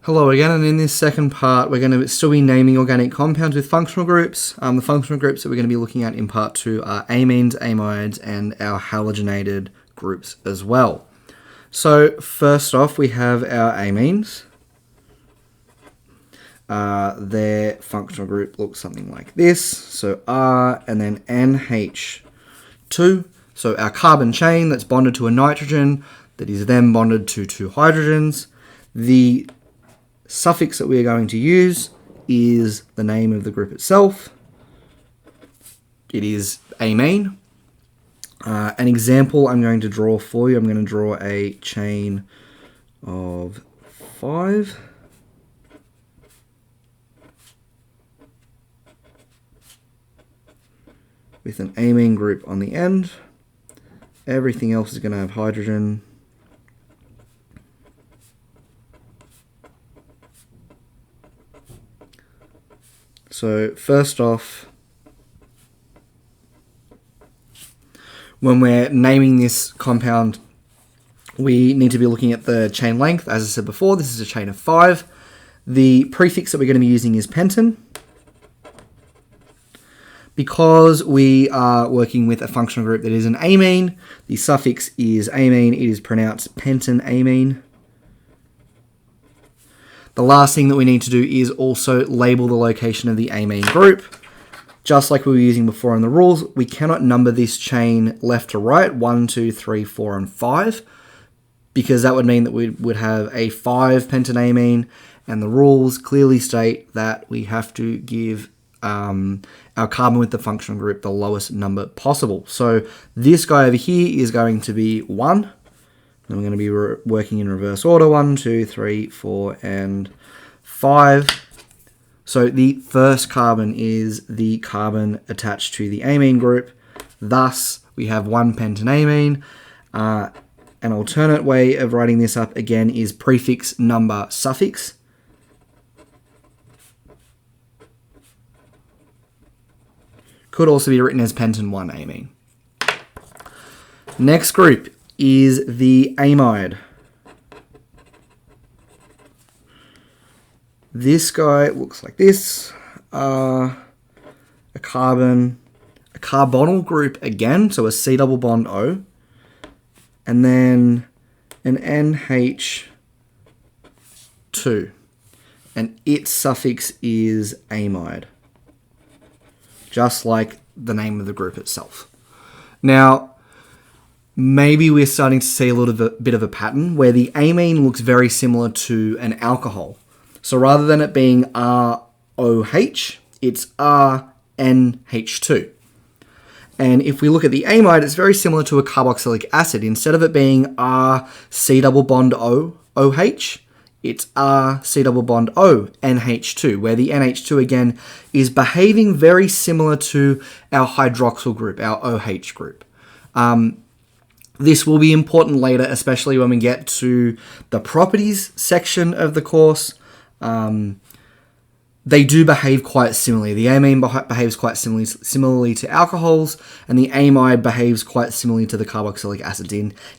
Hello again, and in this second part we're going to still be naming organic compounds with functional groups. The functional groups that we're going to be looking at in part 2 are amines, amides, and our halogenated groups as well. So first off we have our amines. Their functional group looks something like this. So R and then NH2. So our carbon chain that's bonded to a nitrogen that is then bonded to two hydrogens. The suffix that we are going to use is the name of the group itself. It is amine. An example I'm going to draw for you, I'm going to draw a chain of 5. With an amine group on the end. Everything else is going to have hydrogen. So first off, when we're naming this compound, we need to be looking at the chain length. As I said before, this is a chain of 5. The prefix that we're going to be using is pentan. Because we are working with a functional group that is an amine, the suffix is amine. It is pronounced pentanamine. The last thing that we need to do is also label the location of the amine group. Just like we were using before in the rules, we cannot number this chain left to right, 1, 2, 3, 4, and 5, because that would mean that we would have a 5 pentanamine, and the rules clearly state that we have to give our carbon with the functional group the lowest number possible. So this guy over here is going to be 1. Then we're going to be working in reverse order, 1, 2, 3, 4, and 5. So the first carbon is the carbon attached to the amine group. Thus, we have 1 pentanamine. An alternate way of writing this up, again, is prefix, number, suffix. Could also be written as pentan-1-amine. Next group is the amide. This guy looks like this. A carbonyl group again, so a C double bond O. And then an NH2. And its suffix is amide. Just like the name of the group itself. Now, maybe we're starting to see a little bit of a pattern where the amine looks very similar to an alcohol. So rather than it being ROH, it's RNH2. And if we look at the amide, it's very similar to a carboxylic acid. Instead of it being RC double bond OH, it's RC double bond O NH2, where the NH2 again is behaving very similar to our hydroxyl group, our OH group. This will be important later, especially when we get to the properties section of the course. They do behave quite similarly. The amine behaves quite similarly to alcohols, and the amide behaves quite similarly to the carboxylic acids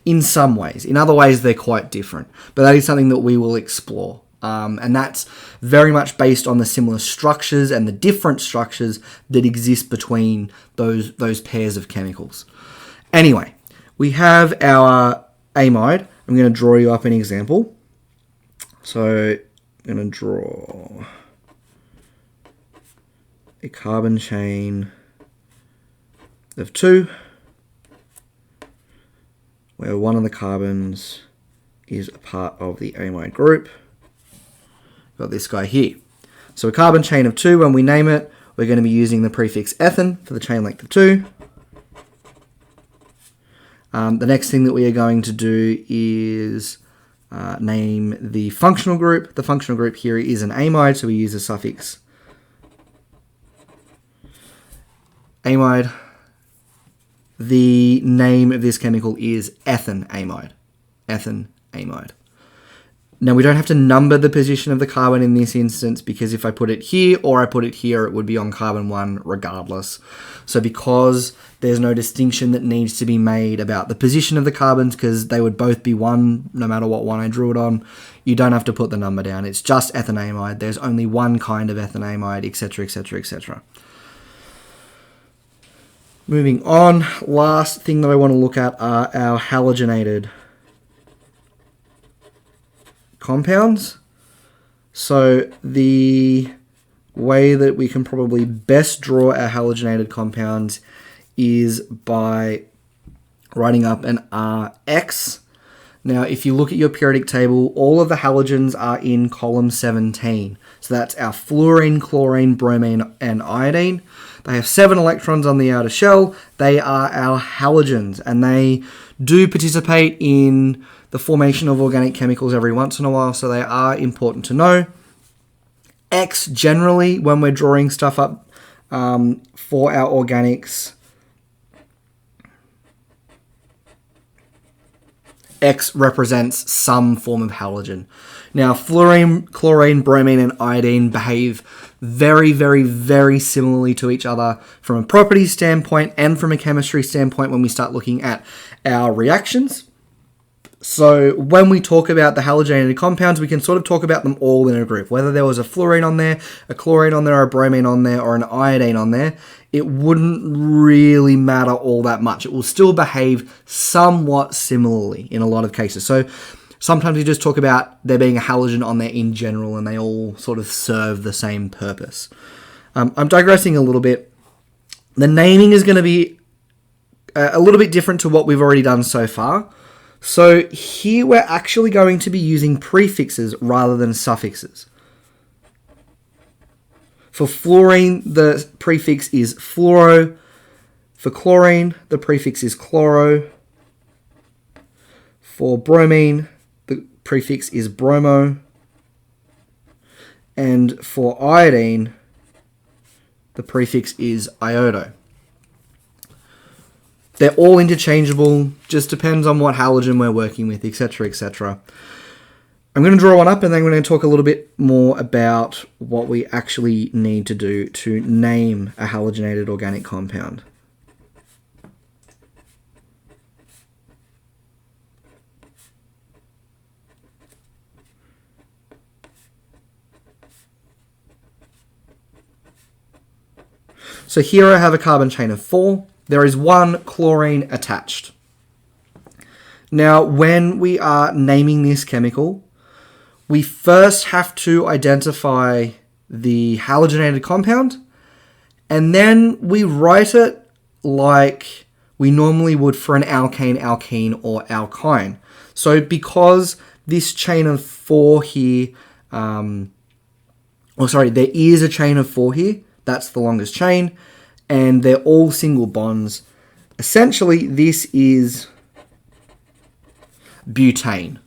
in some ways. In other ways, they're quite different. But that is something that we will explore. And that's very much based on the similar structures and the different structures that exist between those pairs of chemicals. Anyway, we have our amide. I'm going to draw you up an example. So I'm going to draw a carbon chain of 2, where one of the carbons is a part of the amide group. Got this guy here. So a carbon chain of 2, when we name it, we're going to be using the prefix ethan for the chain length of 2. The next thing that we are going to do is name the functional group. The functional group here is an amide, so we use the suffix amide. The name of this chemical is ethanamide. Ethanamide. Now, we don't have to number the position of the carbon in this instance, because if I put it here or I put it here, it would be on carbon 1 regardless. So because there's no distinction that needs to be made about the position of the carbons, because they would both be 1 no matter what one I drew it on, you don't have to put the number down. It's just ethanamide. There's only one kind of ethanamide, etc., etc., etc. Moving on, last thing that I want to look at are our halogenated compounds. So the way that we can probably best draw our halogenated compounds is by writing up an Rx. Now, if you look at your periodic table, all of the halogens are in column 17. So that's our fluorine, chlorine, bromine, and iodine. They have 7 electrons on the outer shell. They are our halogens, and they do participate in the formation of organic chemicals every once in a while, so they are important to know. X, generally, when we're drawing stuff up for our organics, X represents some form of halogen. Now, fluorine, chlorine, bromine, and iodine behave very, very, very similarly to each other from a properties standpoint and from a chemistry standpoint when we start looking at our reactions. So when we talk about the halogenated compounds, we can sort of talk about them all in a group. Whether there was a fluorine on there, a chlorine on there, a bromine on there, or an iodine on there, it wouldn't really matter all that much. It will still behave somewhat similarly in a lot of cases. So sometimes we just talk about there being a halogen on there in general, and they all sort of serve the same purpose. I'm digressing a little bit. The naming is going to be a little bit different to what we've already done so far. So here we're actually going to be using prefixes rather than suffixes. For fluorine, the prefix is fluoro. For chlorine, the prefix is chloro. For bromine, the prefix is bromo. And for iodine, the prefix is iodo. They're all interchangeable, just depends on what halogen we're working with, etc., etc. I'm going to draw one up, and then I'm going to talk a little bit more about what we actually need to do to name a halogenated organic compound. So here I have a carbon chain of 4. There is 1 chlorine attached. Now, when we are naming this chemical, we first have to identify the halogenated compound, and then we write it like we normally would for an alkane, alkene, or alkyne. So because this chain of 4 here, there is a chain of 4 here, that's the longest chain, and they're all single bonds. Essentially, this is butane.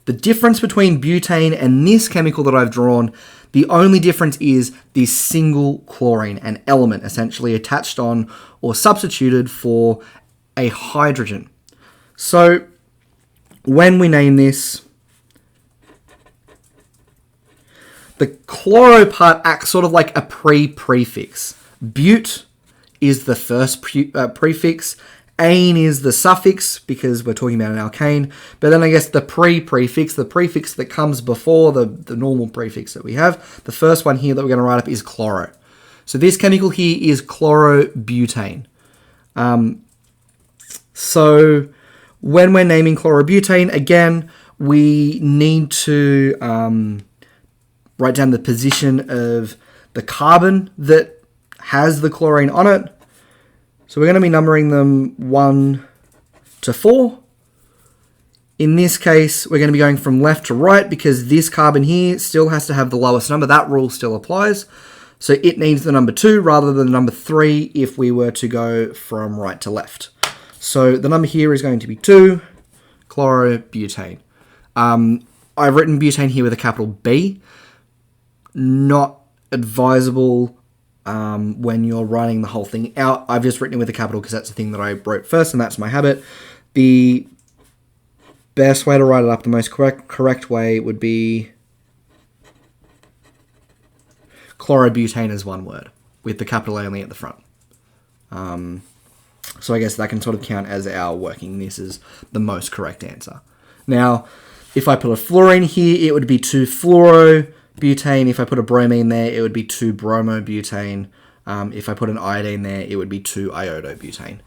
The difference between butane and this chemical that I've drawn, the only difference is this single chlorine, an element essentially attached on or substituted for a hydrogen. So when we name this, the chloro part acts sort of like a prefix. But is the first prefix. Ane is the suffix because we're talking about an alkane. But then I guess the prefix, the prefix that comes before the normal prefix that we have, the first one here that we're going to write up is chloro. So this chemical here is chlorobutane. So when we're naming chlorobutane, again, we need to write down the position of the carbon that has the chlorine on it. So we're going to be numbering them 1 to 4. In this case, we're going to be going from left to right because this carbon here still has to have the lowest number. That rule still applies. So it needs the number 2 rather than the number 3 if we were to go from right to left. So the number here is going to be 2, chlorobutane. I've written butane here with a capital B. Not advisable when you're writing the whole thing out. I've just written it with a capital because that's the thing that I wrote first, and that's my habit. The best way to write it up, the most correct way would be chlorobutane as one word, with the capital A only at the front. So I guess that can sort of count as our working this is the most correct answer. Now, if I put a fluorine here, it would be 2-fluorobutane. If I put a bromine there, it would be 2-bromobutane. If I put an iodine there, it would be 2-iodobutane.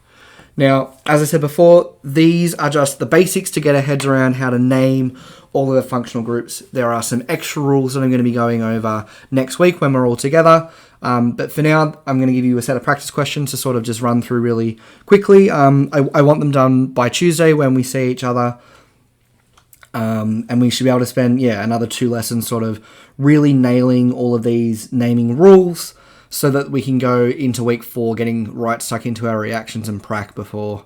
Now, as I said before, these are just the basics to get our heads around how to name all of the functional groups. There are some extra rules that I'm going to be going over next week when we're all together. But for now, I'm going to give you a set of practice questions to sort of just run through really quickly. I want them done by Tuesday when we see each other. And we should be able to spend, another 2 lessons sort of really nailing all of these naming rules so that we can go into week 4 getting right stuck into our reactions and prac before,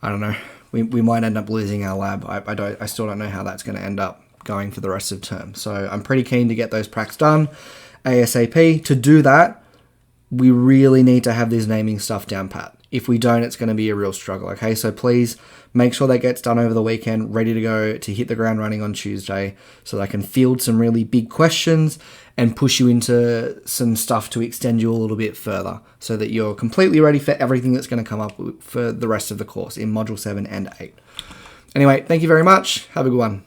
I don't know, we might end up losing our lab. I still don't know how that's going to end up going for the rest of the term. So I'm pretty keen to get those pracs done ASAP. To do that, we really need to have this naming stuff down pat. If we don't, it's going to be a real struggle, okay? So please make sure that gets done over the weekend, ready to go to hit the ground running on Tuesday so that I can field some really big questions and push you into some stuff to extend you a little bit further so that you're completely ready for everything that's going to come up for the rest of the course in Module 7 and 8. Anyway, thank you very much. Have a good one.